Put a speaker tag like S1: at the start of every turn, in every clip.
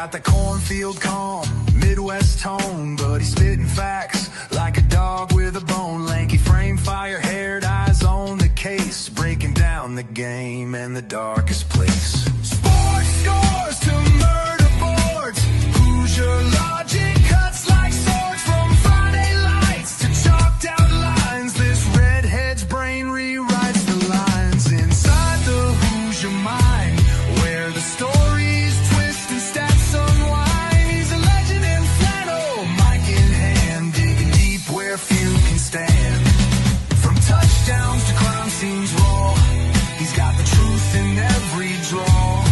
S1: got the cornfield calm, Midwest tone, but he's spitting facts like a dog with a bone. Lanky frame, fire-haired, eyes on the case, breaking down the game in the darkest place. Sports scores to murder boards, Hoosier logic cuts like swords. From Friday lights to chalked out lines, this redhead's brain rewrites the lines inside the Hoosier mind, where the stories twist and stats unwind. He's a legend in flannel, mic in hand, digging deep where few can stand. From touchdowns to crime scenes raw, he's got the truth in every draw.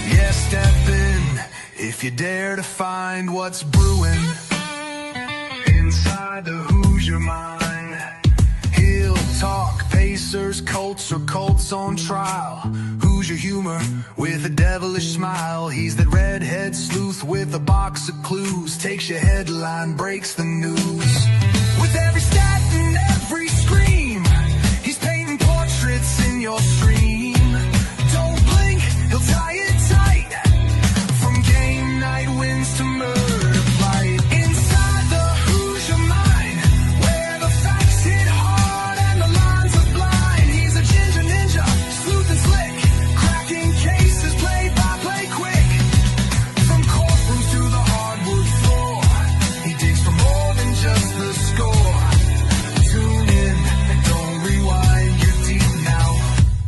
S1: Yeah, step in if you dare to find what's brewing inside the Hoosier mind. He'll talk Pacers, Colts, or Colts on trial. Hoosier humor with a devilish smile. He's that redhead sleuth with a box of clues. Takes your headline, breaks the news. With every stat and every scream, he's painting portraits in your stream. Don't blink, he'll tie it tight. From game night wins to murder flight. Inside the Hoosier mind, where the facts hit hard and the lines are blind. He's a ginger ninja, sleuth and slick, cracking cases play by play quick. From courtrooms to the hardwood floor, he digs for more than just the score. Tune in and don't rewind, you're deep now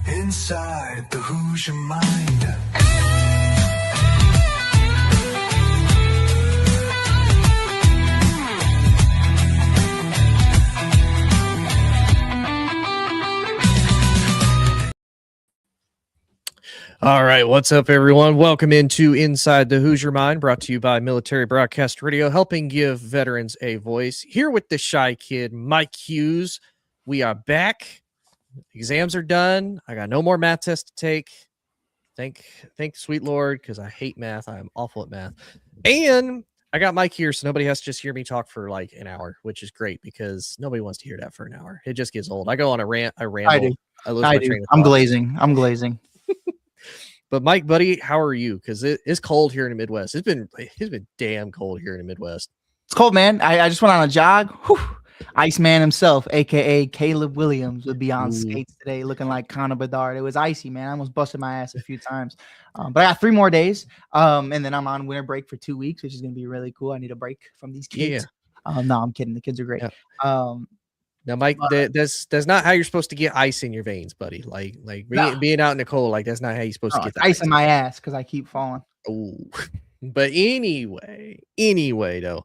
S1: inside the Hoosier mind.
S2: All right, what's up, everyone? Welcome into Inside the Hoosier Mind, brought to you by Military Broadcast Radio, helping give veterans a voice. Here with the shy kid, Mike Hughes. We are back. Exams are done. I got no more math tests to take. Thank sweet Lord, because I hate math. I'm awful at math. And I got Mike here, so nobody has to just hear me talk for like an hour, which is great because nobody wants to hear that for an hour. It just gets old. I go on a rant. I ramble.
S3: I do.
S2: lose my train of
S3: I'm
S2: thought.
S3: glazing.
S2: But Mike, buddy, how are you? Because it's cold here in the Midwest. It's been damn cold here in the Midwest.
S3: It's cold, man. I just went on a jog. Whew. Iceman himself, aka Caleb Williams, would be on skates today, looking like Connor Bedard. It was icy, man. I almost busted my ass a few times. But I got 3 more days, and then I'm on winter break for 2 weeks, which is going to be really cool. I need a break from these kids. Yeah. No, I'm kidding. The kids are great.
S2: Yeah. Now, Mike, that's not how you're supposed to get ice in your veins, buddy. Like being out in the cold, like that's not how you're supposed to get the
S3: ice in my ass because I keep falling.
S2: Oh, but anyway, though,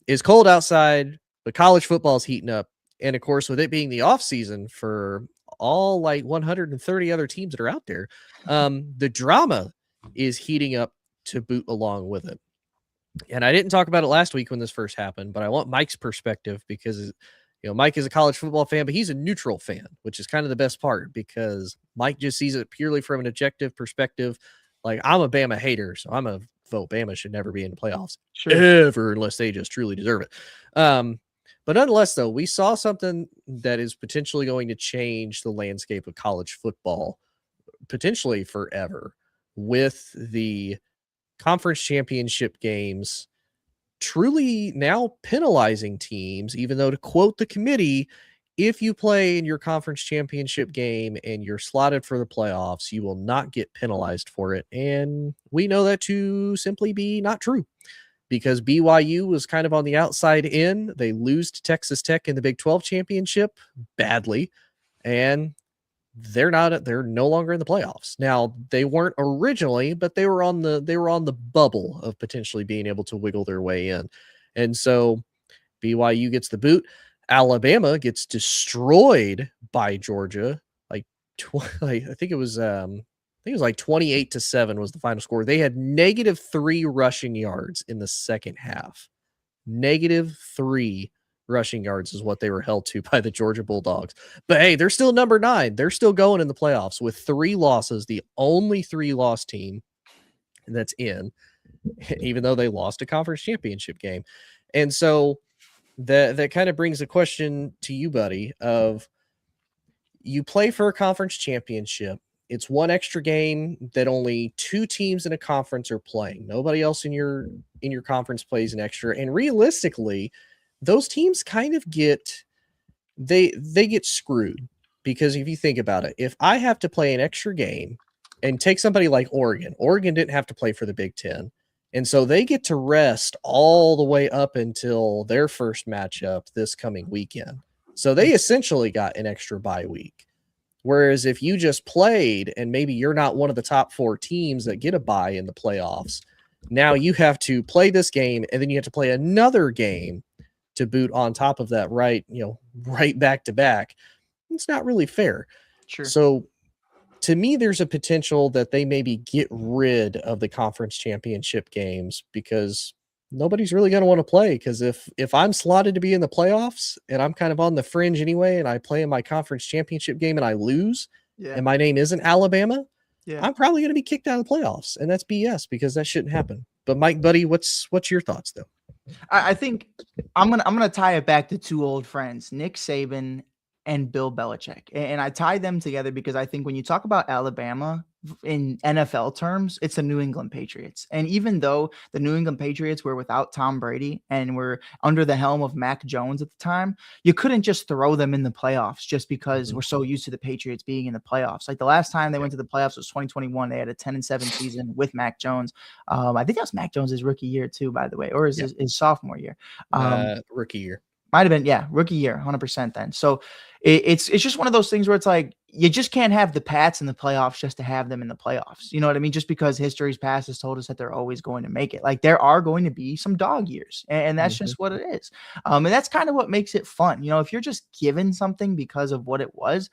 S2: it's cold outside, but college football is heating up, and of course, with it being the off season for all like 130 other teams that are out there, the drama is heating up to boot along with it. And I didn't talk about it last week when this first happened, but I want Mike's perspective because. Mike is a college football fan, but he's a neutral fan, which is kind of the best part because Mike just sees it purely from an objective perspective. Like, I'm a Bama hater, so I'm a vote Bama should never be in the playoffs ever unless they just truly deserve it. But nonetheless, though, we saw something that is potentially going to change the landscape of college football potentially forever with the conference championship games truly now penalizing teams, even though, to quote the committee, if you play in your conference championship game and you're slotted for the playoffs, you will not get penalized for it. And we know that to simply be not true because BYU was kind of on the outside in. They lose to Texas Tech in the Big 12 championship badly, and they're no longer in the playoffs. Now, they weren't originally, but they were on the bubble of potentially being able to wiggle their way in. And so BYU gets the boot. Alabama gets destroyed by Georgia. I think it was like 28-7 was the final score. They had -3 rushing yards in the second half. -3 rushing yards is what they were held to by the Georgia Bulldogs. But hey, they're still number 9. They're still going in the playoffs with 3 losses, the only 3-loss team that's in, even though they lost a conference championship game. And so that kind of brings a question to you, buddy, of you play for a conference championship It's one extra game that only 2 teams in a conference are playing. Nobody else in your conference plays an extra. And realistically, those teams kind of get they get screwed, because if you think about it, if I have to play an extra game and take somebody like Oregon didn't have to play for the Big Ten. And so they get to rest all the way up until their first matchup this coming weekend. So they essentially got an extra bye week. Whereas if you just played and maybe you're not one of the top 4 teams that get a bye in the playoffs, now you have to play this game and then you have to play another game to boot on top of that, right back to back. It's not really fair.
S3: Sure.
S2: So to me, there's a potential that they maybe get rid of the conference championship games, because nobody's really going to want to play. Because if I'm slotted to be in the playoffs and I'm kind of on the fringe anyway, and I play in my conference championship game and I lose, and my name isn't Alabama, I'm probably going to be kicked out of the playoffs, and that's BS, because that shouldn't happen. But Mike, buddy, what's your thoughts though?
S3: I think I'm gonna tie it back to 2 old friends, Nick Saban and Bill Belichick. And I tie them together because I think when you talk about Alabama in NFL terms, it's the New England Patriots. And even though the New England Patriots were without Tom Brady and were under the helm of Mac Jones at the time, you couldn't just throw them in the playoffs just because we're so used to the Patriots being in the playoffs. Like the last time they went to the playoffs was 2021. They had a 10-7 season with Mac Jones. I think that was Mac Jones' rookie year too, by the way, or his sophomore year.
S2: Rookie year.
S3: Might have been, rookie year, 100% then. So it's just one of those things where it's like, you just can't have the Pats in the playoffs just to have them in the playoffs. You know what I mean? Just because history's past has told us that they're always going to make it. Like there are going to be some dog years, and that's just what it is. And that's kind of what makes it fun. If you're just given something because of what it was,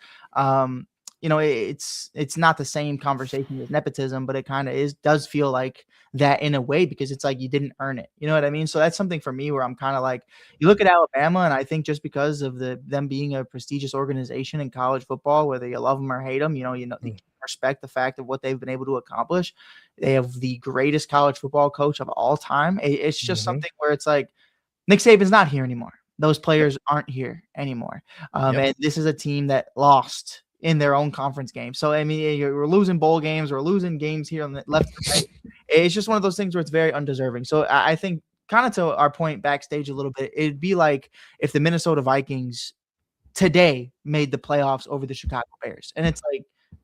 S3: it's not the same conversation as nepotism, but it kind of does feel like that in a way, because it's like you didn't earn it. You know what I mean? So that's something for me where I'm kind of like, you look at Alabama, and I think just because of them being a prestigious organization in college football, whether you love them or hate them, you respect the fact of what they've been able to accomplish. They have the greatest college football coach of all time. It's just something where it's like, Nick Saban's not here anymore. Those players aren't here anymore. And this is a team that lost in their own conference game. So, I mean, we're losing bowl games, we're losing games here on the left and right. It's just one of those things where it's very undeserving. So I think, kind of to our point backstage a little bit, it'd be like if the Minnesota Vikings today made the playoffs over the Chicago Bears. And it's like,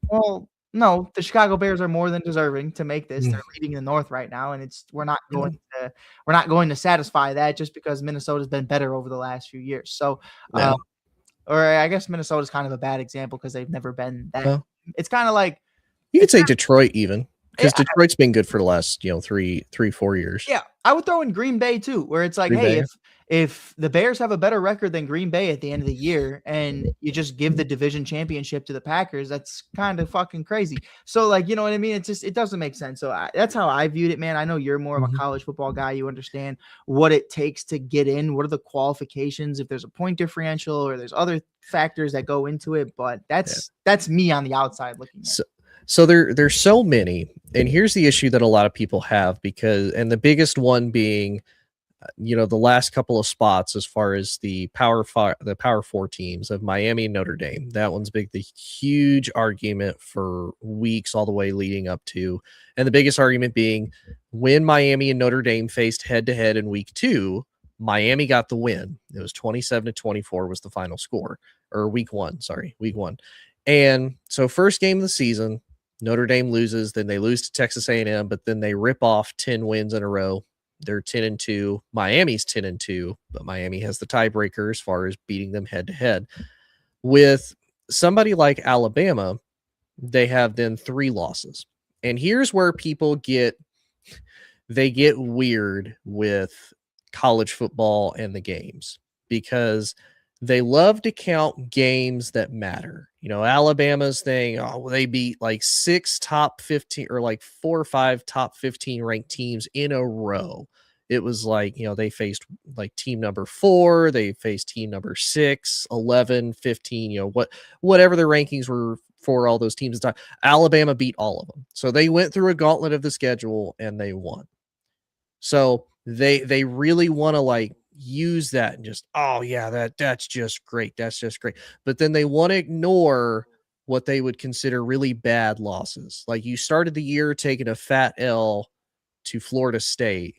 S3: well, no, the Chicago Bears are more than deserving to make this. They're leading the North right now, and we're not going to satisfy that just because Minnesota's been better over the last few years. So, or I guess Minnesota's kind of a bad example because they've never been that. Well, it's kind of like
S2: you could say Detroit even, because Detroit's been good for the last 3-4 years.
S3: Yeah, I would throw in Green Bay too, where it's like, if the Bears have a better record than Green Bay at the end of the year, and you just give the division championship to the Packers, that's kind of fucking crazy. So, like, you know what I mean? It doesn't make sense. So that's how I viewed it, man. I know you're more of a college football guy. You understand what it takes to get in. What are the qualifications? If there's a point differential or there's other factors that go into it, but that's me on the outside looking at it.
S2: So there's so many, and here's the issue that a lot of people have, and the biggest one being, the last couple of spots as far as the Power 4 teams of Miami and Notre Dame. That one's big. The huge argument for weeks all the way leading up to, and the biggest argument being when Miami and Notre Dame faced head to head in week 2, Miami got the win. It was 27-24 was the final score, or week 1. And so first game of the season, Notre Dame loses, then they lose to Texas A&M, but then they rip off 10 wins in a row. They're 10-2. Miami's 10-2, but Miami has the tiebreaker as far as beating them head to head. With somebody like Alabama, they have then 3 losses. And here's where people get weird with college football and the games, because they love to count games that matter. Alabama's thing, they beat like 6 top 15 or like 4 or 5 top 15 ranked teams in a row. It was like, they faced like team number 4, they faced team number 6, 11, 15, whatever their rankings were for all those teams at the time. Alabama beat all of them. So they went through a gauntlet of the schedule and they won. So they really want to like use that and just, that's just great. That's just great. But then they want to ignore what they would consider really bad losses. Like you started the year taking a fat L to Florida State,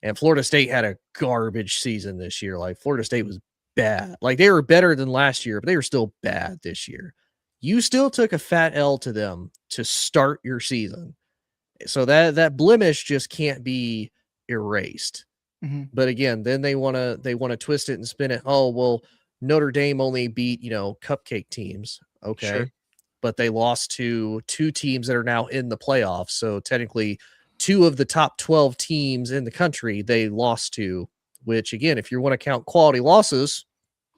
S2: and Florida State had a garbage season this year. Like Florida State was bad. Like they were better than last year, but they were still bad this year. You still took a fat L to them to start your season. So that blemish just can't be erased. But again, then they want to twist it and spin it. Oh, well, Notre Dame only beat, cupcake teams. Okay. Sure. But they lost to 2 teams that are now in the playoffs. So technically 2 of the top 12 teams in the country they lost to, which again, if you want to count quality losses,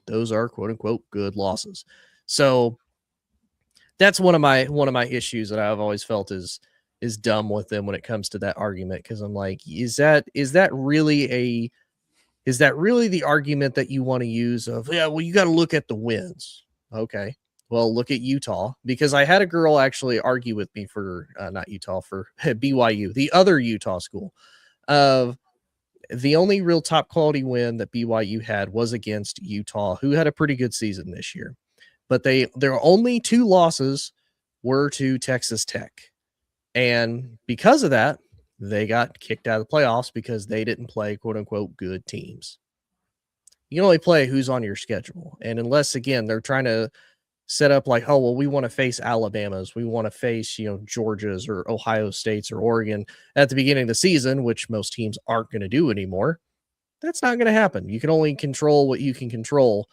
S2: those are quote unquote good losses. So that's one of my issues that I've always felt is dumb with them when it comes to that argument. Cause I'm like, is that really the argument that you want to use of, yeah, well, you got to look at the wins. Okay. Well, look at Utah, because I had a girl actually argue with me for not Utah, for BYU, the other Utah school. The only real top quality win that BYU had was against Utah, who had a pretty good season this year. But their only 2 losses were to Texas Tech. And because of that, they got kicked out of the playoffs because they didn't play quote unquote good teams. You can only play who's on your schedule. And unless, again, they're trying to set up like, oh, well, we want to face Alabama's, we want to face, Georgia's or Ohio State's or Oregon at the beginning of the season, which most teams aren't going to do anymore. That's not going to happen. You can only control what you can control.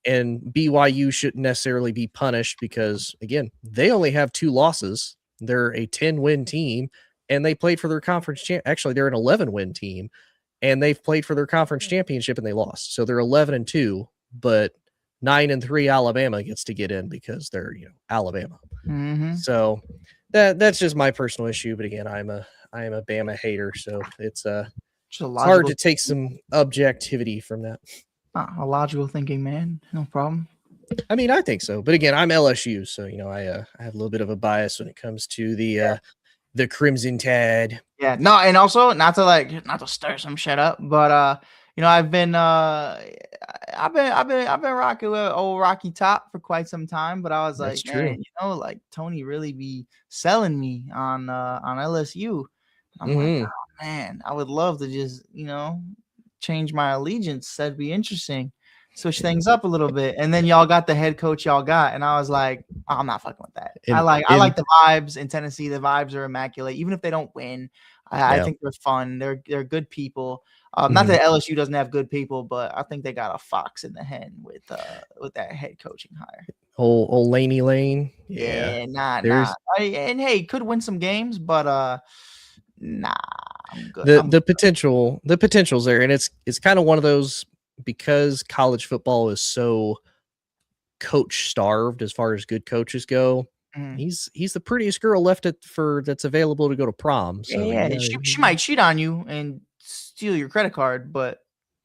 S2: And BYU shouldn't necessarily be punished because, again, they only have 2 losses. They're a 10-win team, and they played for their conference. Actually, they're an 11-win team, and they've played for their conference championship, and they lost. So they're 11-2, but 9-3 Alabama gets to get in because they're, Alabama. So that's just my personal issue. But again, I am a Bama hater, so it's hard to take some objectivity from that.
S3: A logical thinking man, no problem.
S2: I mean, I think so, but again, I'm LSU, so I have a little bit of a bias when it comes to the Crimson Tide.
S3: Yeah, no, and also not to stir some shit up, but I've been rocking with old Rocky Top for quite some time, but I was like, man, Tony really be selling me on LSU. I'm like, oh, man, I would love to just change my allegiance. That'd be interesting. Switch things up a little bit, and then y'all got the head coach y'all got, and I was like, oh, I'm not fucking with that. I like the vibes in Tennessee. The vibes are immaculate, even if they don't win. I think they're fun. They're good people. Not that LSU doesn't have good people, but I think they got a fox in the hen with that head coaching hire.
S2: Old Laney Lane,
S3: nah. And hey, could win some games, but nah, I'm good.
S2: The potential's there, and it's kind of one of those. Because college football is so coach starved as far as good coaches go, he's the prettiest girl left that's available to go to prom. So
S3: she might cheat on you and steal your credit card, but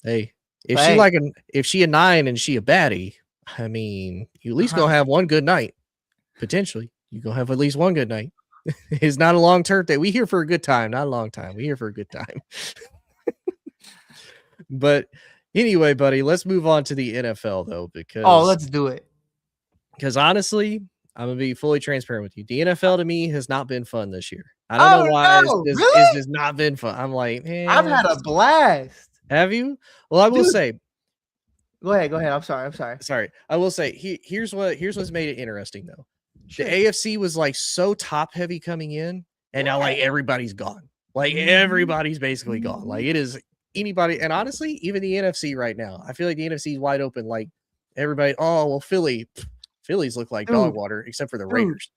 S2: hey, if she a 9 and she a baddie, I mean, you at least gonna have one good night. Potentially, you gonna have at least one good night. It's not a long term thing. We here for a good time, not a long time. We here for a good time. But anyway, buddy, let's move on to the NFL, though, because
S3: let's do it.
S2: Because honestly, I'm gonna be fully transparent with you. The NFL to me has not been fun this year. I don't know why it's not been fun. I'm like, man,
S3: I've had a blast.
S2: Have you? Well, I will say.
S3: Go ahead. I'm sorry.
S2: Sorry. I will say here's what's made it interesting though. Sure. The AFC was like so top heavy coming in, and now like everybody's gone. Like everybody's basically gone. Like it is. Anybody, and honestly, even the NFC right now, I feel like the NFC is wide open. Like everybody, Phillies look like dog water, except for the Raiders.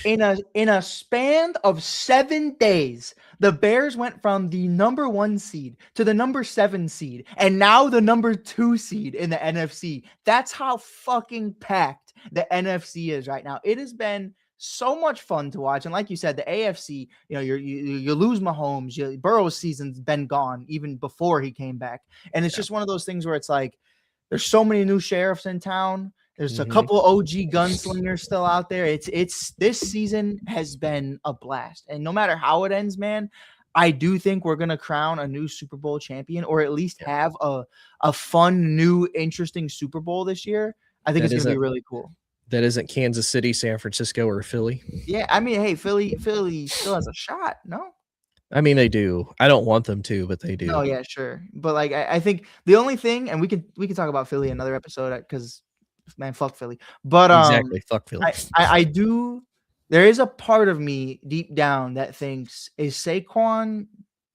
S3: In a span of 7 days, the Bears went from the number 1 seed to the number 7 seed, and now the number 2 seed in the NFC. That's how fucking packed the NFC is right now. It has been so much fun to watch. And like you said, the AFC, you lose Mahomes. Burrow's season's been gone even before he came back. And it's just one of those things where it's like, there's so many new sheriffs in town. There's a couple OG gunslingers still out there. It's this season has been a blast. And no matter how it ends, man, I do think we're going to crown a new Super Bowl champion, or at least have a fun, new, interesting Super Bowl this year. I think it's going to be really cool.
S2: That isn't Kansas City, San Francisco, or Philly.
S3: Yeah, I mean, hey, Philly still has a shot, no?
S2: I mean, they do. I don't want them to, but they do.
S3: No, yeah, sure. But like, I think the only thing, and we can talk about Philly another episode because, man, fuck Philly. But
S2: Exactly. Fuck Philly.
S3: I do. There is a part of me deep down that thinks, is Saquon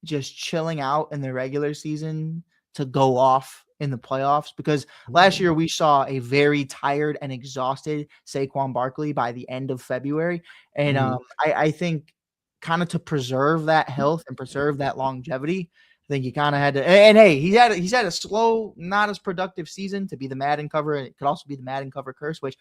S3: just chilling out in the regular season to go off in the playoffs? Because last year we saw a very tired and exhausted Saquon Barkley by the end of February, and I think kind of to preserve that health and preserve that longevity, I think he kind of had to. And hey, he's had a slow, not as productive season to be the Madden cover. It could also be the Madden cover curse, which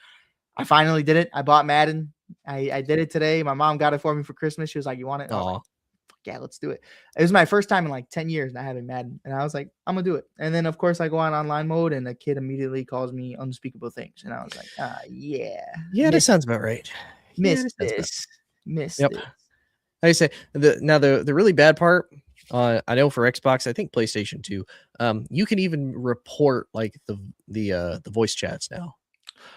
S3: I finally did it. I bought Madden. I did it today. My mom got it for me for Christmas. She was like, "You want it?" I was like, "Fuck yeah, let's do it." It was my first time in like 10 years not having Madden, and I was like, "I'm gonna do it." And then of course I go on online mode, and the kid immediately calls me unspeakable things, and I was like, "Yeah,
S2: that sounds about right."
S3: Missed this.
S2: Yep. I say the really bad part. I know for Xbox, I think PlayStation 2, you can even report like the voice chats now.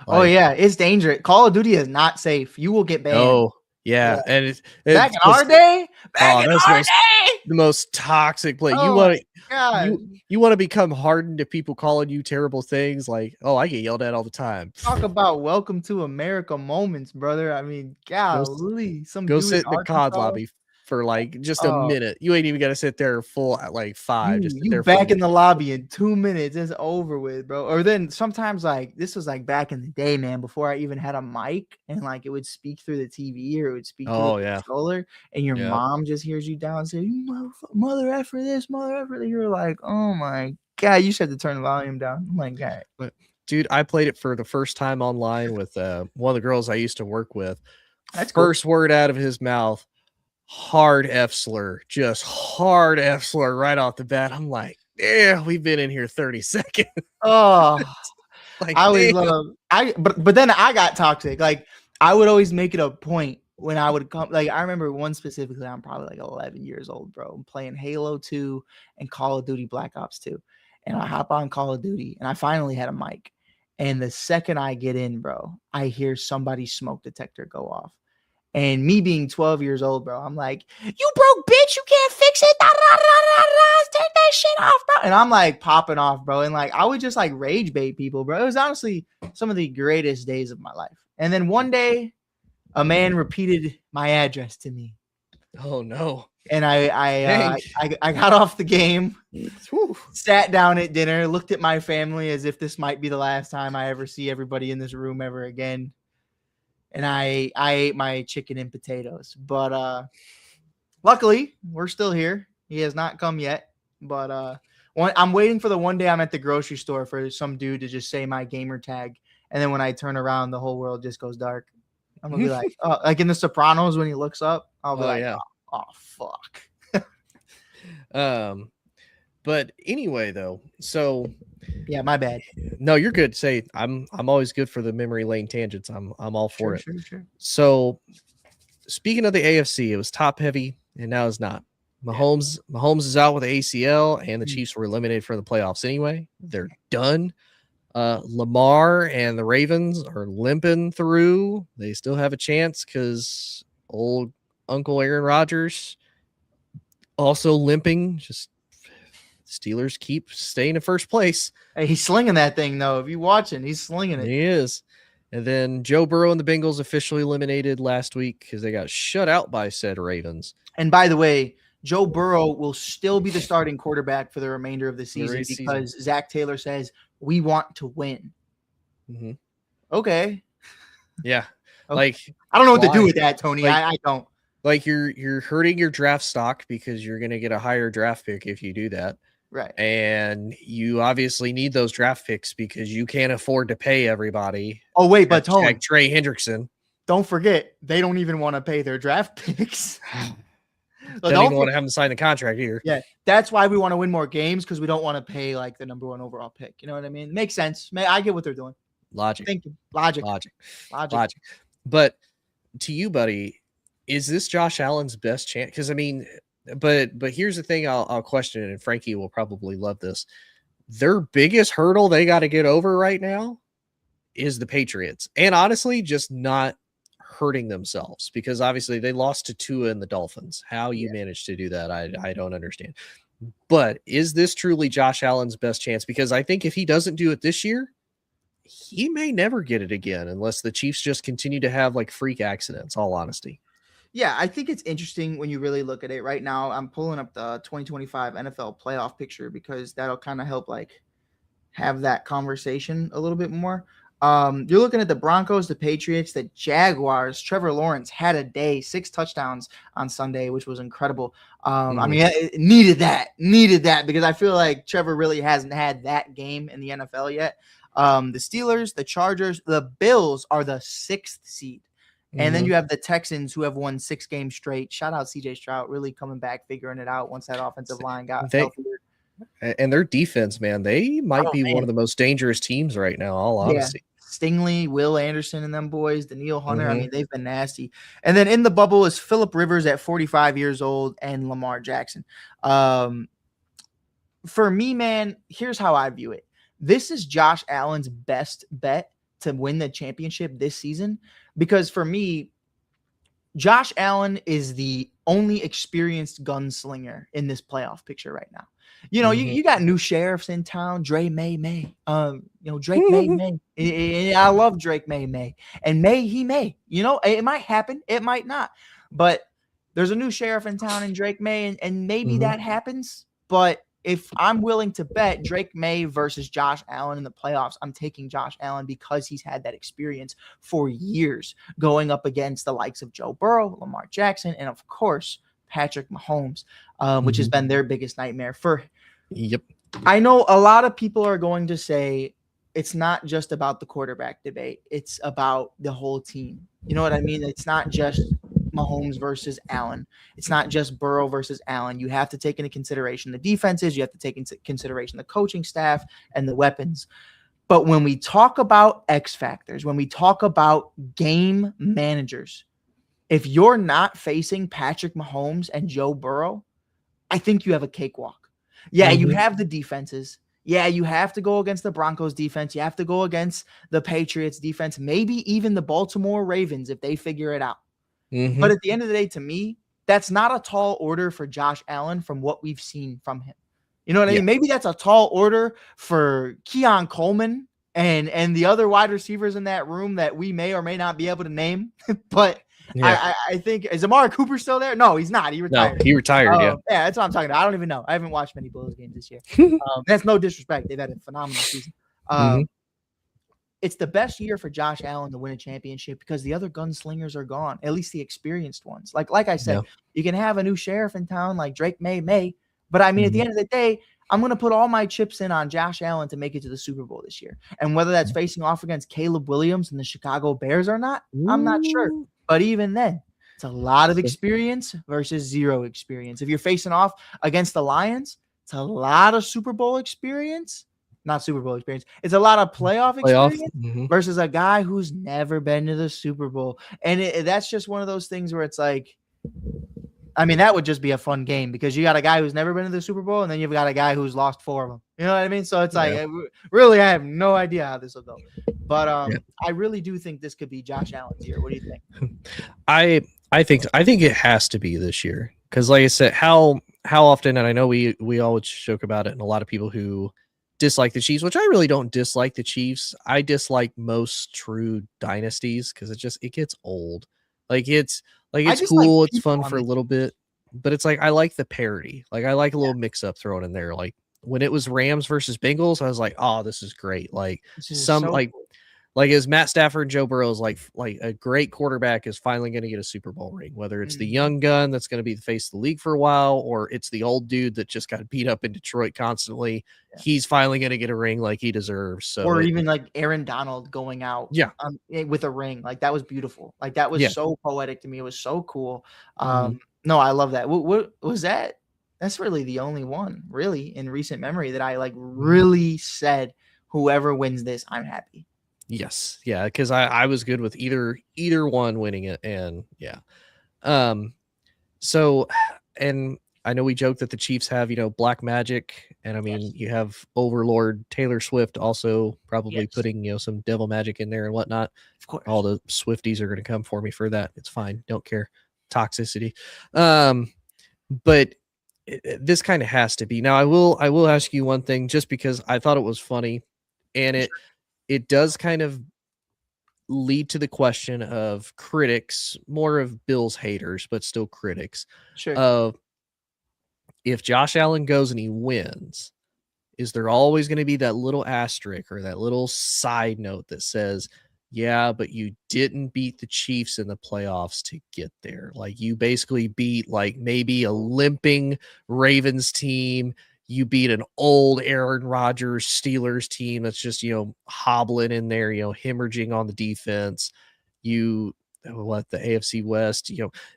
S3: Oh yeah, it's dangerous. Call of Duty is not safe. You will get banned.
S2: Oh yeah, and it's
S3: back in our day.
S2: The most toxic play. You want to become hardened to people calling you terrible things. Like, oh, I get yelled at all the time.
S3: Talk about welcome to America moments, brother. I mean, golly,
S2: go sit in the COD lobby for like just a minute. You ain't even got to sit there full at like 5.
S3: You back in the lobby in 2 minutes. It's over with, bro. Or then sometimes like this was like back in the day, man, before I even had a mic and like it would speak through the TV or it would speak through the controller, and your mom just hears you down and say, "You mother effer this, mother effer that." You're like, oh my God, you should have to turn the volume down. Oh my God.
S2: But dude, I played it for the first time online with one of the girls I used to work with. That's first word out of his mouth. Hard F slur, just hard F slur right off the bat. I'm like, yeah, we've been in here 30 seconds.
S3: Oh, like, I always love. But then I got toxic. Like I would always make it a point when I would come. Like I remember one specifically. I'm probably like 11 years old, bro. I'm playing Halo 2 and Call of Duty Black Ops 2, and I hop on Call of Duty, and I finally had a mic. And the second I get in, bro, I hear somebody's smoke detector go off. And me being 12 years old, bro, I'm like, "You broke, bitch. You can't fix it. Take that shit off, bro." And I'm like popping off, bro. And like, I would just like rage bait people, bro. It was honestly some of the greatest days of my life. And then one day, a man repeated my address to me.
S2: Oh, no.
S3: And I got off the game, sat down at dinner, looked at my family as if this might be the last time I ever see everybody in this room ever again. And I ate my chicken and potatoes, but luckily we're still here. He has not come yet, but I'm waiting for the one day I'm at the grocery store for some dude to just say my gamer tag, and then when I turn around, the whole world just goes dark. I'm gonna be like, oh, like in The Sopranos when he looks up, I'll be oh fuck.
S2: But anyway, though, so.
S3: Yeah, my bad.
S2: No, you're good. Say I'm always good for the memory lane tangents. I'm all for it.
S3: Sure.
S2: So speaking of the AFC, it was top heavy and now it's not. Mahomes is out with ACL, and the Chiefs were eliminated from the playoffs anyway. They're done. Lamar and the Ravens are limping through. They still have a chance because old Uncle Aaron Rodgers also limping. Just Steelers keep staying in first place.
S3: Hey, he's slinging that thing, though. If you're watching, he's slinging it.
S2: He is. And then Joe Burrow and the Bengals officially eliminated last week because they got shut out by said Ravens.
S3: And by the way, Joe Burrow will still be the starting quarterback for the remainder of the season because Zach Taylor says, "We want to win."
S2: Mm-hmm.
S3: Okay.
S2: Yeah.
S3: Okay.
S2: Like,
S3: I don't know what to do with that, Tony.
S2: Like,
S3: I don't.
S2: Like you're hurting your draft stock because you're going to get a higher draft pick if you do that.
S3: Right.
S2: And you obviously need those draft picks because you can't afford to pay everybody.
S3: Oh, wait, but Tony,
S2: Trey Hendrickson.
S3: Don't forget, they don't even want to pay their draft picks.
S2: Don't even want to have them sign the contract here.
S3: Yeah, that's why we want to win more games because we don't want to pay like the number one overall pick. You know what I mean? Makes sense. I get what they're doing.
S2: Logic.
S3: Thank you. Logic.
S2: But to you, buddy, is this Josh Allen's best chance? Because I mean, but here's the thing I'll question it, and Frankie will probably love this. Their biggest hurdle they got to get over right now is the Patriots, and honestly, just not hurting themselves, because obviously they lost to Tua and the Dolphins. How you managed to do that, I don't understand. But is this truly Josh Allen's best chance? Because I think if he doesn't do it this year, he may never get it again unless the Chiefs just continue to have like freak accidents, all honesty.
S3: Yeah, I think it's interesting when you really look at it. Right now, I'm pulling up the 2025 NFL playoff picture because that'll kind of help like have that conversation a little bit more. You're looking at the Broncos, the Patriots, the Jaguars. Trevor Lawrence had a day, 6 touchdowns on Sunday, which was incredible. I mean, it needed that because I feel like Trevor really hasn't had that game in the NFL yet. The Steelers, the Chargers, the Bills are the 6th seed. And then you have the Texans, who have won 6 games straight. Shout out CJ Stroud, really coming back, figuring it out once that offensive line got healthier.
S2: And their defense, man, they might be one of the most dangerous teams right now, all honesty.
S3: Stingley, Will Anderson and them boys, Daniil Hunter. I mean, they've been nasty. And then in the bubble is Phillip Rivers at 45 years old and Lamar Jackson. For me, man, here's how I view it. This is Josh Allen's best bet to win the championship this season, because for me, Josh Allen is the only experienced gunslinger in this playoff picture right now. You know, you got new sheriffs in town, Drake May. Drake May. I love Drake May. And he may. You know, it might happen. It might not. But there's a new sheriff in town in Drake May, and maybe that happens. But if I'm willing to bet Drake May versus Josh Allen in the playoffs, I'm taking Josh Allen because he's had that experience for years going up against the likes of Joe Burrow, Lamar Jackson, and of course, Patrick Mahomes, which has been their biggest nightmare. I know a lot of people are going to say it's not just about the quarterback debate. It's about the whole team. You know what I mean? It's not just Mahomes versus Allen. It's not just Burrow versus Allen. You have to take into consideration the defenses. You have to take into consideration the coaching staff and the weapons. But when we talk about X factors, when we talk about game managers, if you're not facing Patrick Mahomes and Joe Burrow, I think you have a cakewalk. Yeah, you have the defenses. Yeah, you have to go against the Broncos defense. You have to go against the Patriots defense, maybe even the Baltimore Ravens if they figure it out. But at the end of the day, to me, that's not a tall order for Josh Allen from what we've seen from him. You know what I mean? Maybe that's a tall order for Keon Coleman and the other wide receivers in that room that we may or may not be able to name. But I think, is Amari Cooper still there? No, he's not. He retired.
S2: No, he retired,
S3: yeah, that's what I'm talking about. I don't even know. I haven't watched many Bulls games this year. That's no disrespect. They've had a phenomenal season. It's the best year for Josh Allen to win a championship because the other gunslingers are gone, at least the experienced ones. Like I said, you can have a new sheriff in town like Drake May. But I mean, at the end of the day, I'm going to put all my chips in on Josh Allen to make it to the Super Bowl this year. And whether that's facing off against Caleb Williams and the Chicago Bears or not, I'm not sure. But even then, it's a lot of experience versus zero experience. If you're facing off against the Lions, it's a lot of Super Bowl experience. Not Super Bowl experience. It's a lot of playoff experience versus a guy who's never been to the Super Bowl. And that's just one of those things where it's like, I mean, that would just be a fun game because you got a guy who's never been to the Super Bowl and then you've got a guy who's lost 4 of them. You know what I mean? So it's like, really, I have no idea how this will go. But I really do think this could be Josh Allen's year. What do you think?
S2: I think it has to be this year because, like I said, how often, and I know we always joke about it, and a lot of people who dislike the Chiefs, which I really don't dislike the Chiefs. I dislike most true dynasties because it gets old. It's cool, it's fun for a little bit, but it's like I like the parody. Like I like a little mix up thrown in there. Like when it was Rams versus Bengals, I was like, oh, this is great. Like like as Matt Stafford and Joe Burrow is like a great quarterback is finally going to get a Super Bowl ring, whether it's the young gun that's going to be the face of the league for a while, or it's the old dude that just got beat up in Detroit constantly. Yeah. He's finally going to get a ring like he deserves. So,
S3: or even like Aaron Donald going out with a ring. Like that was beautiful. Like that was so poetic to me. It was so cool. No, I love that. What was that? That's really the only one really in recent memory that I like really said, whoever wins this, I'm happy.
S2: Yes. Yeah. Because I was good with either one winning it. And so, and I know we joke that the Chiefs have, black magic, and I mean, you have Overlord Taylor Swift also probably putting, some devil magic in there and whatnot.
S3: Of course.
S2: All the Swifties are going to come for me for that. It's fine. Don't care. Toxicity. But this kind of has to be. Now, I will ask you one thing, just because I thought it was funny, and it does kind of lead to the question of critics, more of Bill's haters, but still critics, of if Josh Allen goes and he wins, is there always going to be that little asterisk or that little side note that says, yeah, but you didn't beat the Chiefs in the playoffs to get there. Like, you basically beat like maybe a limping Ravens team. You beat an old Aaron Rodgers Steelers team that's just, hobbling in there, hemorrhaging on the defense. The AFC West,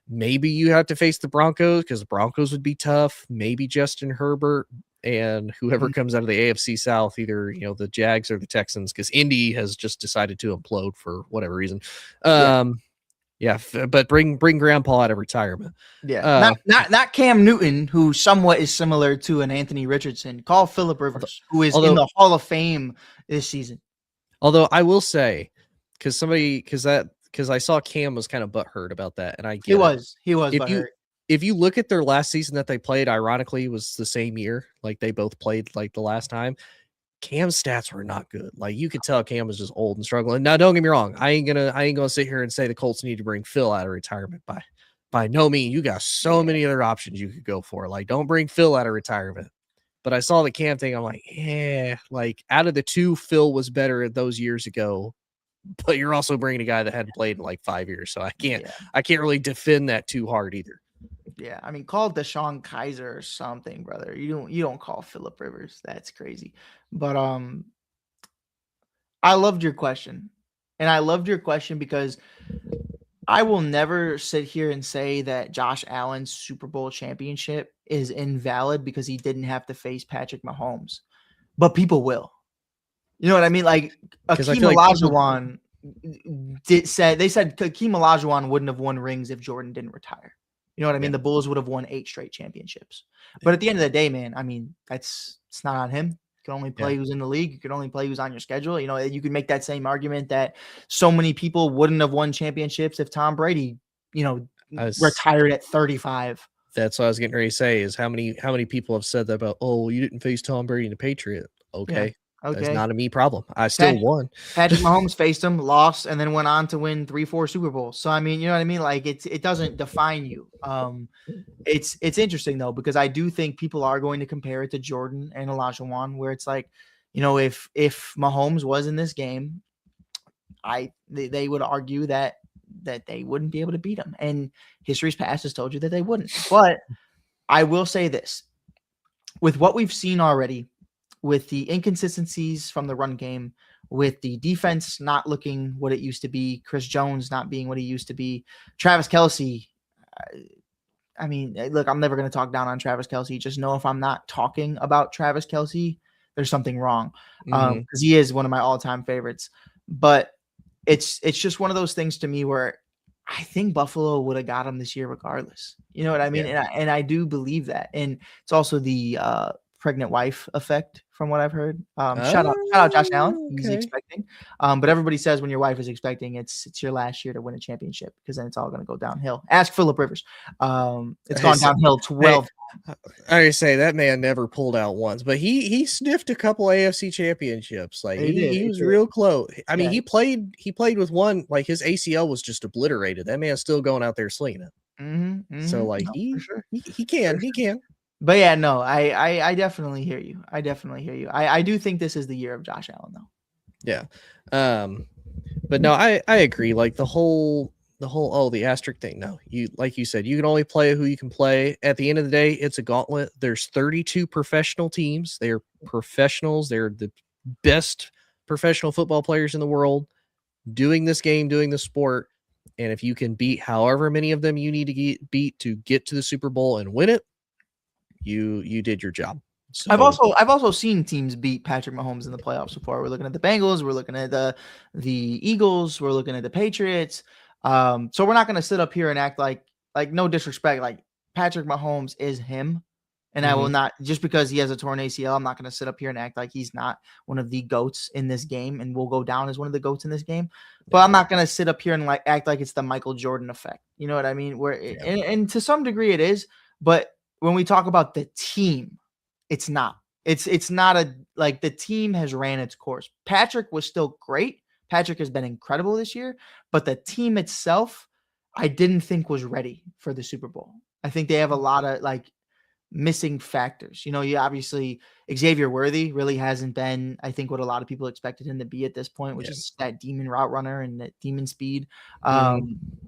S2: maybe you have to face the Broncos because the Broncos would be tough. Maybe Justin Herbert and whoever comes out of the AFC South, either, the Jags or the Texans, because Indy has just decided to implode for whatever reason. But bring Grandpa out of retirement.
S3: Not Cam Newton, who somewhat is similar to an Anthony Richardson. Call Phillip Rivers, who is in the Hall of Fame this season.
S2: Although I will say, because I saw Cam was kind of butthurt about that, and I get
S3: he was butthurt.
S2: If you look at their last season that they played, ironically, was the same year. Like, they both played like the last time. Cam's stats were not good. Like, you could tell Cam was just old and struggling. Now, don't get me wrong. I ain't gonna sit here and say the Colts need to bring Phil out of retirement. By no means. You got so many other options you could go for. Like, don't bring Phil out of retirement. But I saw the Cam thing. I'm like, like, out of the two, Phil was better those years ago. But you're also bringing a guy that hadn't played in like 5 years, so I can't really defend that too hard either.
S3: Yeah, I mean, call DeShone Kizer or something, brother. You don't call Phillip Rivers. That's crazy. But I loved your question. And I loved your question because I will never sit here and say that Josh Allen's Super Bowl championship is invalid because he didn't have to face Patrick Mahomes. But people will. You know what I mean? Like, Akeem Olajuwon said Akeem Olajuwon wouldn't have won rings if Jordan didn't retire. You know what I mean? The Bulls would have won 8 straight championships. But at the end of the day, man, I mean, it's not on him. You can only play who's in the league. You can only play who's on your schedule. You can make that same argument that so many people wouldn't have won championships if Tom Brady, retired at 35.
S2: That's what I was getting ready to say, is how many people have said that about, you didn't face Tom Brady in the Patriot. Okay. Yeah. Okay. That's not a me problem. I still won.
S3: Patrick Mahomes faced him, lost, and then went on to win 3-4 Super Bowls. So, I mean, you know what I mean? Like, it doesn't define you. It's interesting, though, because I do think people are going to compare it to Jordan and Olajuwon, where it's like, if Mahomes was in this game, they would argue that they wouldn't be able to beat him. And history's past has told you that they wouldn't. But I will say this. With what we've seen already, with the inconsistencies from the run game, with the defense not looking what it used to be, Chris Jones not being what he used to be, Travis Kelce. I mean, look, I'm never going to talk down on Travis Kelce. Just know if I'm not talking about Travis Kelce, there's something wrong, because he is one of my all-time favorites. But it's just one of those things to me where I think Buffalo would have got him this year regardless. You know what I mean? Yeah. And I do believe that. And it's also the pregnant wife effect, from what I've heard. Shout out Josh Allen. He's expecting. But everybody says when your wife is expecting, it's your last year to win a championship, because then it's all going to go downhill. Ask Phillip Rivers. It's gone downhill 12.
S2: I already say that man never pulled out once, but he sniffed a couple AFC championships. Like, he was real close. I mean, he played with one, like, his ACL was just obliterated. That man's still going out there slinging it. So, like, he can.
S3: But yeah, no, I definitely hear you. I do think this is the year of Josh Allen, though.
S2: Yeah. But no, I agree. Like, the whole the asterisk thing. No, like you said, you can only play who you can play. At the end of the day, it's a gauntlet. There's 32 professional teams. They're professionals. They're the best professional football players in the world doing this game, doing the sport. And if you can beat however many of them you need to beat to get to the Super Bowl and win it, you did your job. So,
S3: I've also seen teams beat Patrick Mahomes in the playoffs before. We're looking at the Bengals, we're looking at the Eagles, we're looking at the Patriots. So we're not going to sit up here and act like no disrespect, like Patrick Mahomes is him. And I will not, just because he has a torn ACL, I'm not going to sit up here and act like he's not one of the GOATs in this game and will go down as one of the GOATs in this game. But I'm not going to sit up here and like act like it's the Michael Jordan effect. You know what I mean? And to some degree it is. But when we talk about the team, it's not. It's not like the team has ran its course. Patrick was still great. Patrick has been incredible this year. But the team itself, I didn't think was ready for the Super Bowl. I think they have a lot of like missing factors. You obviously Xavier Worthy really hasn't been, I think, what a lot of people expected him to be at this point, which is that demon route runner and that demon speed.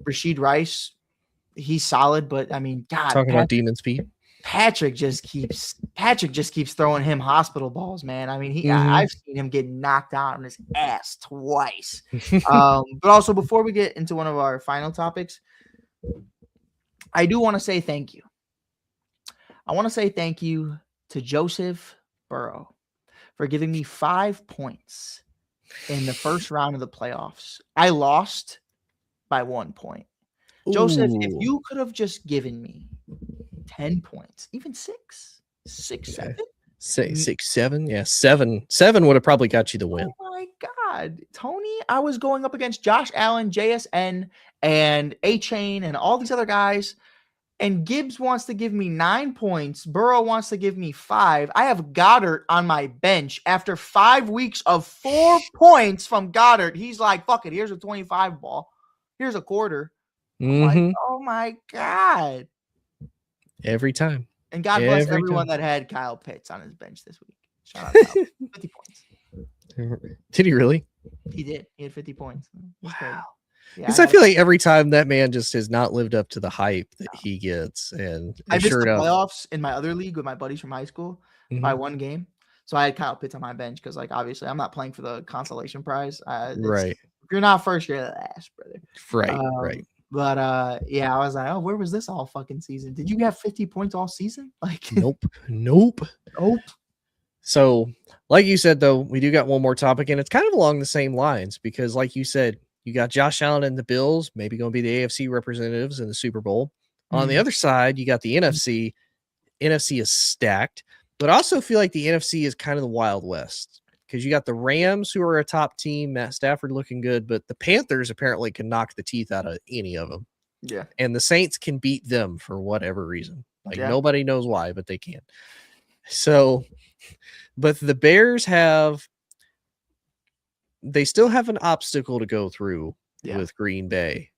S3: Rashid Rice, he's solid, but I mean, God,
S2: talking about demon speed.
S3: Patrick just keeps throwing him hospital balls, man. I mean, I've seen him get knocked out on his ass twice. But also, before we get into one of our final topics, I do want to say thank you. I want to say thank you to Joseph Burrow for giving me 5 points in the first round of the playoffs. I lost by 1 point. Ooh. Joseph, if you could have just given me 10 points, even 6, 7.
S2: 6, 7. Yeah, 7 would have probably got you the win.
S3: Oh my God. Tony, I was going up against Josh Allen, JSN, and A-Chain, and all these other guys. And Gibbs wants to give me 9 points. Burrow wants to give me 5. I have Goddard on my bench after 5 weeks of 4 points from Goddard. He's like, fuck it. Here's a 25 ball. Here's a quarter. Like, oh my God.
S2: Every time.
S3: And God bless everyone that had Kyle Pitts on his bench this week. Shout out to Kyle. 50 points.
S2: Did he really?
S3: He did. He had 50 points.
S2: Wow. Because I feel like every time that man just has not lived up to the hype that he gets. And
S3: I missed the playoffs in my other league with my buddies from high school by 1 game. So I had Kyle Pitts on my bench because, like, obviously I'm not playing for the consolation prize.
S2: Right.
S3: If you're not first, you're last, brother.
S2: Right.
S3: But yeah, I was like, oh, where was this all fucking season? Did you have 50 points all season? Like,
S2: Nope. So, like you said, though, we do got one more topic, and it's kind of along the same lines because, like you said, you got Josh Allen and the Bills, maybe going to be the AFC representatives in the Super Bowl. On the other side, you got the NFC. NFC is stacked, but I also feel like the NFC is kind of the Wild West because you got the Rams, who are a top team, Matt Stafford looking good, but the Panthers apparently can knock the teeth out of any of them.
S3: Yeah. And
S2: the Saints can beat them for whatever reason. Nobody knows why, but they can. So, but the Bears they still have an obstacle to go through with Green Bay,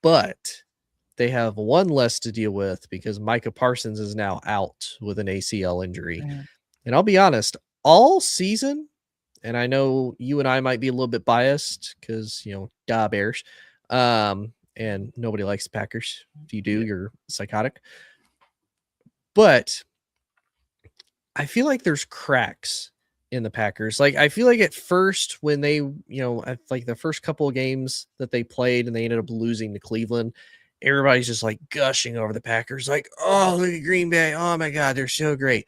S2: but they have one less to deal with because Micah Parsons is now out with an ACL injury. And I'll be honest, all season, and I know you and I might be a little bit biased because, Bears, and nobody likes the Packers. If you do, you're psychotic. But I feel like there's cracks in the Packers. Like, I feel like at first when they, like the first couple of games that they played and they ended up losing to Cleveland, everybody's just like gushing over the Packers. Like, oh, look at Green Bay. Oh my God, they're so great.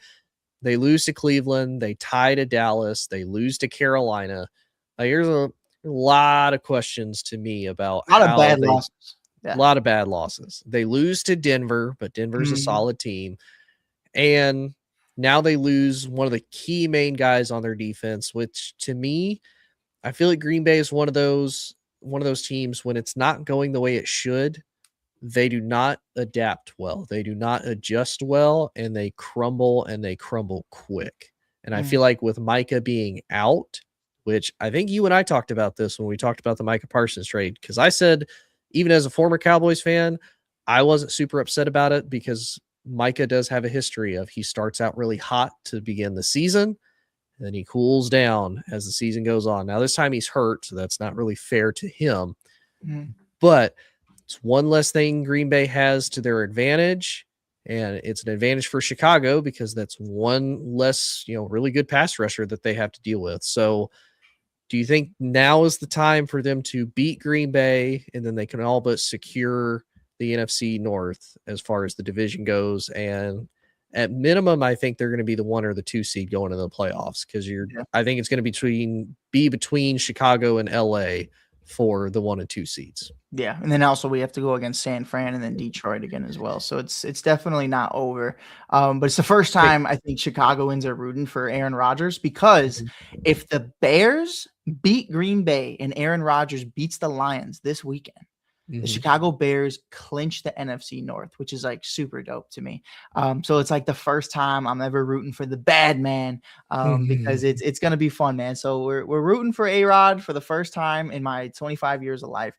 S2: They lose to Cleveland. They tie to Dallas. They lose to Carolina. Here's a lot of questions to me about
S3: a lot of bad losses.
S2: A lot of bad losses. They lose to Denver, but Denver's a solid team. And now they lose one of the key main guys on their defense, which to me, I feel like Green Bay is one of those teams when it's not going the way it should, they do not adapt well. They do not adjust well, and they crumble quick. And I feel like with Micah being out, which I think you and I talked about this when we talked about the Micah Parsons trade, because I said, even as a former Cowboys fan, I wasn't super upset about it because Micah does have a history of he starts out really hot to begin the season, and then he cools down as the season goes on. Now, this time he's hurt, so that's not really fair to him. But it's one less thing Green Bay has to their advantage, and it's an advantage for Chicago because that's one less, really good pass rusher that they have to deal with. So do you think now is the time for them to beat Green Bay, and then they can all but secure the NFC North as far as the division goes? And at minimum, I think they're going to be the 1 or the 2 seed going into the playoffs because I think it's going to be between Chicago and LA for the 1 and 2 seeds.
S3: Yeah, and then also we have to go against San Fran and then Detroit again as well. So it's definitely not over. But it's the first time I think Chicagoans are rooting for Aaron Rodgers, because if the Bears beat Green Bay and Aaron Rodgers beats the Lions this weekend, the Chicago Bears clinch the NFC North, which is like super dope to me. So it's like the first time I'm ever rooting for the bad man, because it's going to be fun, man. So we're rooting for A-Rod for the first time in my 25 years of life.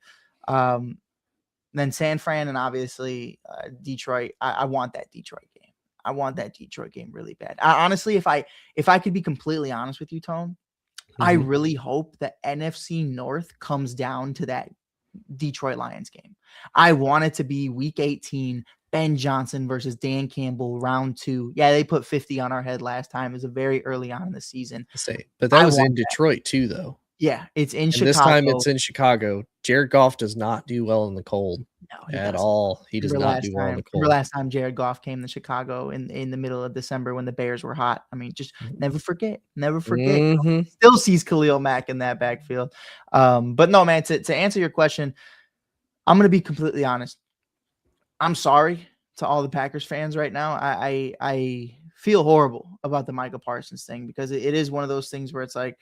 S3: Then San Fran and obviously Detroit. I want that Detroit game. I want that Detroit game really bad. Honestly, if I could be completely honest with you, Tone, I really hope the NFC North comes down to that Detroit Lions game. I want it to be week 18, Ben Johnson versus Dan Campbell, round 2. Yeah, they put 50 on our head last time. It was a very early on in the season.
S2: But that was in Detroit too, though.
S3: Yeah, it's in Chicago.
S2: This time it's in Chicago. Jared Goff does not do well in the cold at all. He does not do well in the cold.
S3: Remember last time Jared Goff came to Chicago in the middle of December when the Bears were hot? I mean, just never forget. Never forget. Still sees Khalil Mack in that backfield. But no, man, to answer your question, I'm going to be completely honest. I'm sorry to all the Packers fans right now. I feel horrible about the Micah Parsons thing, because it is one of those things where it's like,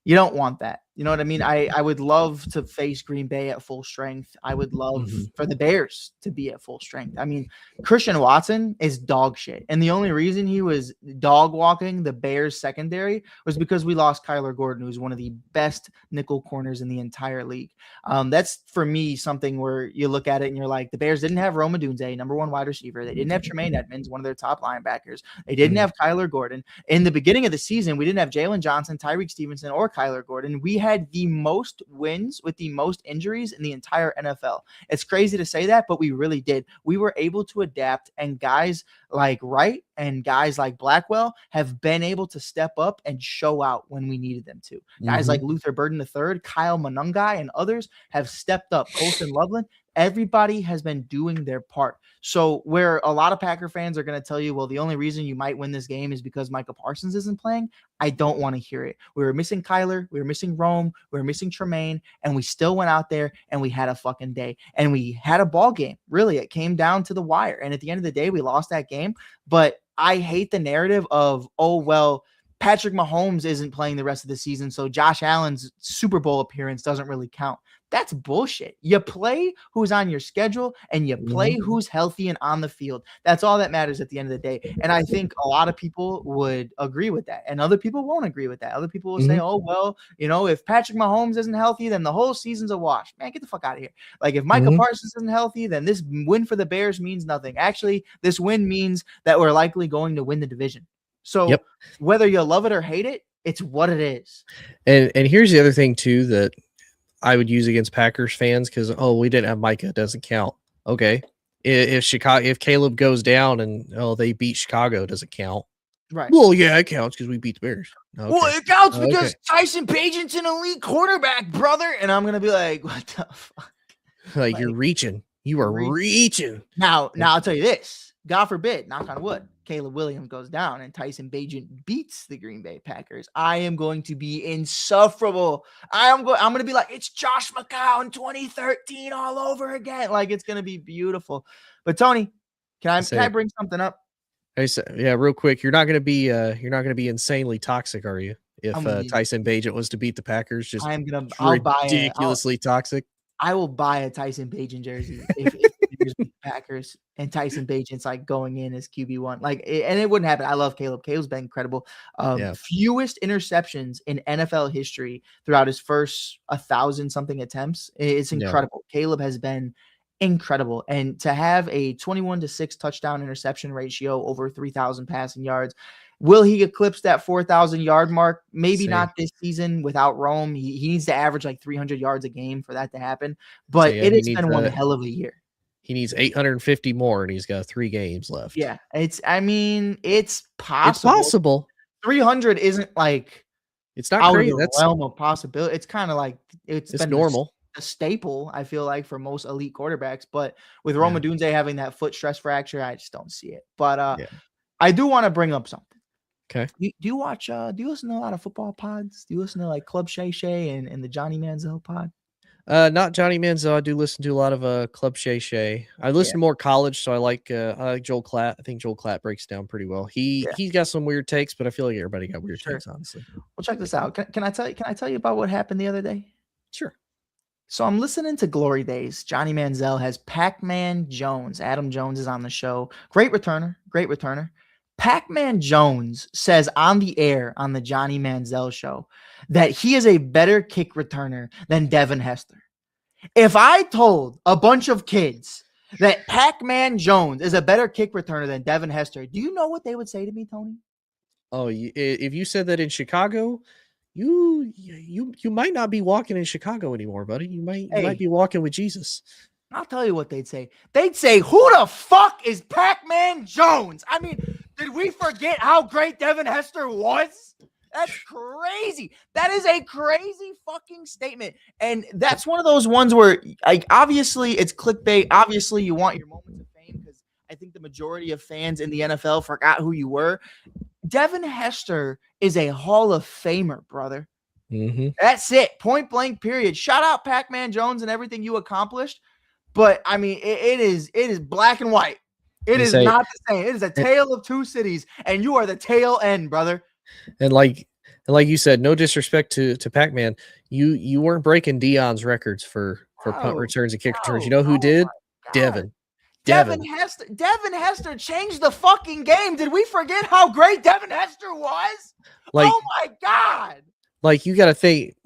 S3: you don't want that. You know what I mean? I would love to face Green Bay at full strength. I would love for the Bears to be at full strength. I mean, Christian Watson is dog shit. And the only reason he was dog walking the Bears secondary was because we lost Kyler Gordon, who's one of the best nickel corners in the entire league. That's, for me, something where you look at it and you're like, the Bears didn't have Rome Odunze, number 1 wide receiver. They didn't have Tremaine Edmonds, one of their top linebackers. They didn't have Kyler Gordon. In the beginning of the season, we didn't have Jalen Johnson, Tyreek Stevenson, or Kyler Gordon. We had the most wins with the most injuries in the entire NFL. It's crazy to say that, but we really did. We were able to adapt, and guys like Wright and guys like Blackwell have been able to step up and show out when we needed them to. Guys like Luther Burden III, Kyle Monungai, and others have stepped up. Colston Loveland. Everybody has been doing their part. So where a lot of Packer fans are going to tell you, well, the only reason you might win this game is because Micah Parsons isn't playing, I don't want to hear it. We were missing Kyler. We were missing Rome. We were missing Tremaine. And we still went out there and we had a fucking day. And we had a ball game. Really, it came down to the wire. And at the end of the day, we lost that game. But I hate the narrative of, oh, well, Patrick Mahomes isn't playing the rest of the season, so Josh Allen's Super Bowl appearance doesn't really count. That's bullshit. You play who's on your schedule, and you play who's healthy and on the field. That's all that matters at the end of the day. And I think a lot of people would agree with that, and other people won't agree with that. Other people will say, oh, well, you know, if Patrick Mahomes isn't healthy, then the whole season's a wash. Man, get the fuck out of here. Like, if Micah Parsons isn't healthy, then this win for the Bears means nothing. Actually, this win means that we're likely going to win the division. So whether you love it or hate it, it's what it is.
S2: And here's the other thing too that I would use against Packers fans, because we didn't have Micah, it doesn't count. Okay, if Caleb goes down and they beat Chicago, does it count?
S3: Right.
S2: Well, yeah, it counts because we beat the Bears. Okay.
S3: Well, it counts because Tyson Bagent's an elite quarterback, brother. And I'm gonna be like, what the fuck?
S2: Like, you're reaching. You are reaching.
S3: Now I'll tell you this. God forbid, knock on wood, Caleb Williams goes down and Tyson Bagent beats the Green Bay Packers. I am going to be insufferable. I'm going to be like, it's Josh McCown 2013 all over again. Like, it's going to be beautiful. But Tony, can I bring something up?
S2: Yeah, real quick. You're not going to be insanely toxic, are you? If Tyson Bagent was to beat the Packers, just ridiculously toxic.
S3: I will buy a Tyson Bagent jersey if the Packers and Tyson Bagent's like going in as QB1. And it wouldn't happen. I love Caleb. Caleb's been incredible. Fewest interceptions in NFL history throughout his first 1,000-something attempts. It's incredible. Caleb has been incredible. And to have a 21-6 touchdown interception ratio, over 3,000 passing yards. Will he eclipse that 4,000 yard mark? Maybe not this season without Rome. He needs to average like 300 yards a game for that to happen. But it has been one hell of a year.
S2: He needs 850 more, and he's got 3 games left.
S3: Yeah, it's possible. It's
S2: possible.
S3: 300 isn't like
S2: it's not great.
S3: That's realm of possibility. It's kind of like it's been
S2: normal.
S3: A staple, I feel like, for most elite quarterbacks. But with Rome Odunze having that foot stress fracture, I just don't see it. But I do want to bring up something.
S2: Okay.
S3: Do you listen to a lot of football pods? Do you listen to like Club Shay Shay and the Johnny Manziel pod?
S2: Not Johnny Manziel. I do listen to a lot of Club Shay Shay. I listen to more college, so I like Joel Klatt. I think Joel Klatt breaks down pretty well. He's got some weird takes, but I feel like everybody got weird takes, honestly.
S3: Well, check this out. Can I tell you about what happened the other day?
S2: Sure.
S3: So I'm listening to Glory Days. Johnny Manziel has Pac-Man Jones. Adam Jones is on the show. Great returner. Pac-Man Jones says on the air on the Johnny Manziel show that he is a better kick returner than Devin Hester. If I told a bunch of kids that Pac-Man Jones is a better kick returner than Devin Hester, do you know what they would say to me, Tony?
S2: Oh, if you said that in Chicago, you might not be walking in Chicago anymore, buddy. You might be walking with Jesus.
S3: I'll tell you what they'd say. They'd say, who the fuck is Pac-Man Jones? I mean, did we forget how great Devin Hester was? That's crazy. That is a crazy fucking statement. And that's one of those ones where, like, obviously it's clickbait. Obviously you want your moments of fame because I think the majority of fans in the NFL forgot who you were. Devin Hester is a Hall of Famer, brother.
S2: Mm-hmm.
S3: That's it. Point blank, period. Shout out Pac-Man Jones and everything you accomplished. But, I mean, it is black and white. It is not the same. It is a tale of two cities, and you are the tail end, brother.
S2: And like you said, no disrespect to Pac-Man, you weren't breaking Dion's records for punt returns and kick returns. You know who did? Devin Hester changed the fucking game. Did we forget how great Devin Hester was? Oh my God. Like, you got to think,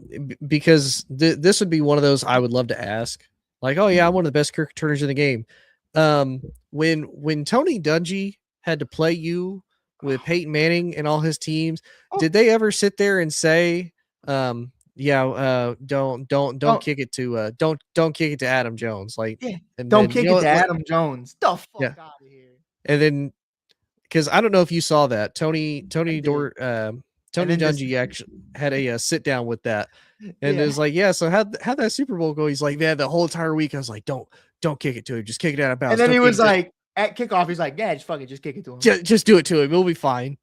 S2: because this would be one of those I would love to ask. Like, oh yeah, I'm one of the best kick returners in the game. When Tony Dungy had to play you with Peyton Manning and all his teams, did they ever sit there and say, don't kick it to don't kick it to Adam Jones? Like,
S3: don't kick it to Adam Jones. The fuck out of here.
S2: And then, because I don't know if you saw that, Tony Dungy actually had a sit down with that, and it was like, so how'd that Super Bowl go? He's like, man, the whole entire week I was like, don't kick it to him, just kick it out of bounds.
S3: And then he was like, at kickoff, he's like, yeah, just kick it to him.
S2: Just do it to him. It'll be fine.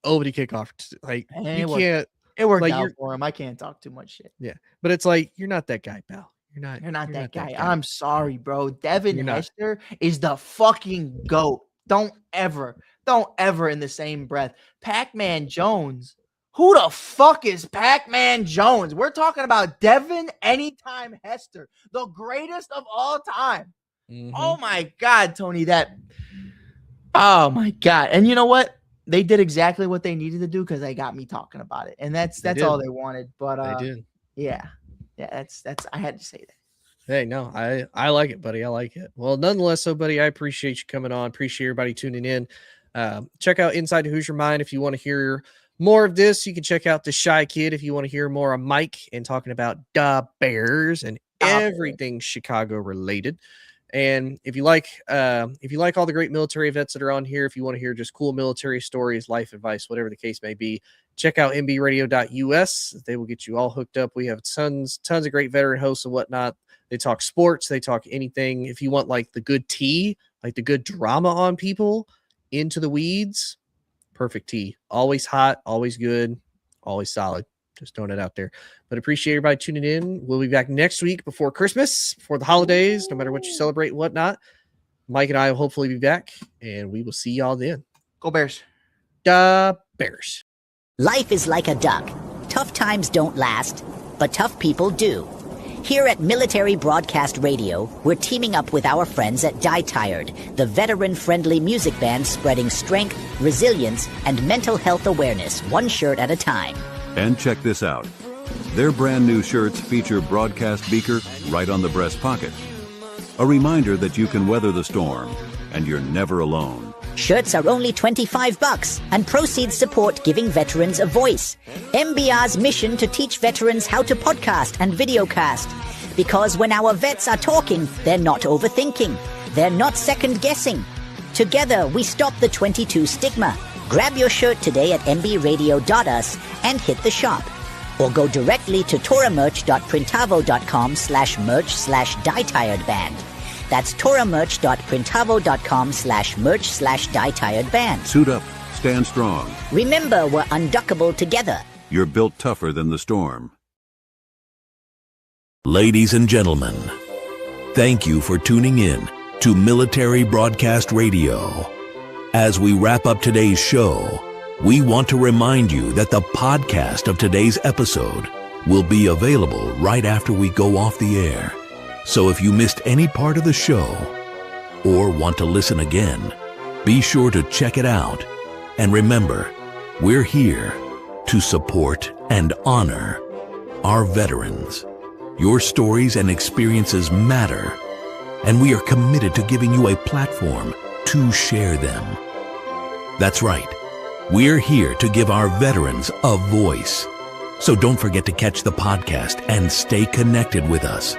S2: Over the kickoff. Like, you can't.
S3: It worked out for him. I can't talk too much shit.
S2: Yeah. But it's like, you're not that guy, pal. You're not
S3: that guy. I'm sorry, bro. Devin Hester is the fucking GOAT. Don't ever in the same breath. Pac-Man Jones. Who the fuck is Pac-Man Jones? We're talking about Devin Anytime Hester, the greatest of all time. Mm-hmm. Oh my God, Tony, oh my God. And you know what? They did exactly what they needed to do because they got me talking about it. And that's all they wanted. But
S2: they did.
S3: Yeah, that's I had to say that.
S2: Hey, no, I like it, buddy. I like it. Well, nonetheless, so buddy, I appreciate you coming on. Appreciate everybody tuning in. Check out Inside the Hoosier Mind if you want to hear more of this. You can check out the Shy Kid if you want to hear more of Mike and talking about the Bears and everything Chicago related. And if you like all the great military vets that are on here, if you want to hear just cool military stories, life advice, whatever the case may be, check out mbradio.us. They will get you all hooked up. We have tons of great veteran hosts and whatnot. They talk sports. They talk anything. If you want like the good tea, like the good drama on people, into the weeds, perfect tea. Always hot, always good, always solid. Just throwing it out there. But appreciate everybody tuning in. We'll be back next week before Christmas, before the holidays, no matter what you celebrate and whatnot. Mike and I will hopefully be back, and we will see y'all then.
S3: Go Bears.
S2: Da Bears.
S4: Life is like a duck. Tough times don't last, but tough people do. Here at Military Broadcast Radio, we're teaming up with our friends at Die Tired, the veteran-friendly music band spreading strength, resilience, and mental health awareness one shirt at a time.
S5: And check this out. Their brand new shirts feature broadcast beaker right on the breast pocket. A reminder that you can weather the storm, and you're never alone.
S4: Shirts are only $25, and proceeds support giving veterans a voice. MBR's mission to teach veterans how to podcast and videocast. Because when our vets are talking, they're not overthinking. They're not second-guessing. Together, we stop the 22 stigma. Grab your shirt today at mbradio.us and hit the shop. Or go directly to toramerch.printavo.com/merch/dietiredband. That's toramerch.printavo.com/merch/dietiredband.
S5: Suit up. Stand strong.
S4: Remember, we're unduckable together.
S5: You're built tougher than the storm.
S6: Ladies and gentlemen, thank you for tuning in to Military Broadcast Radio. As we wrap up today's show, we want to remind you that the podcast of today's episode will be available right after we go off the air. So if you missed any part of the show or want to listen again, be sure to check it out. And remember, we're here to support and honor our veterans. Your stories and experiences matter, and we are committed to giving you a platform to share them. That's right. We're here to give our veterans a voice. So don't forget to catch the podcast and stay connected with us.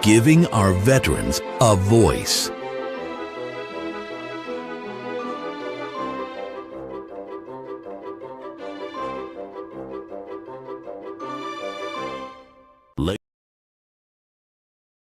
S6: Giving our veterans a voice.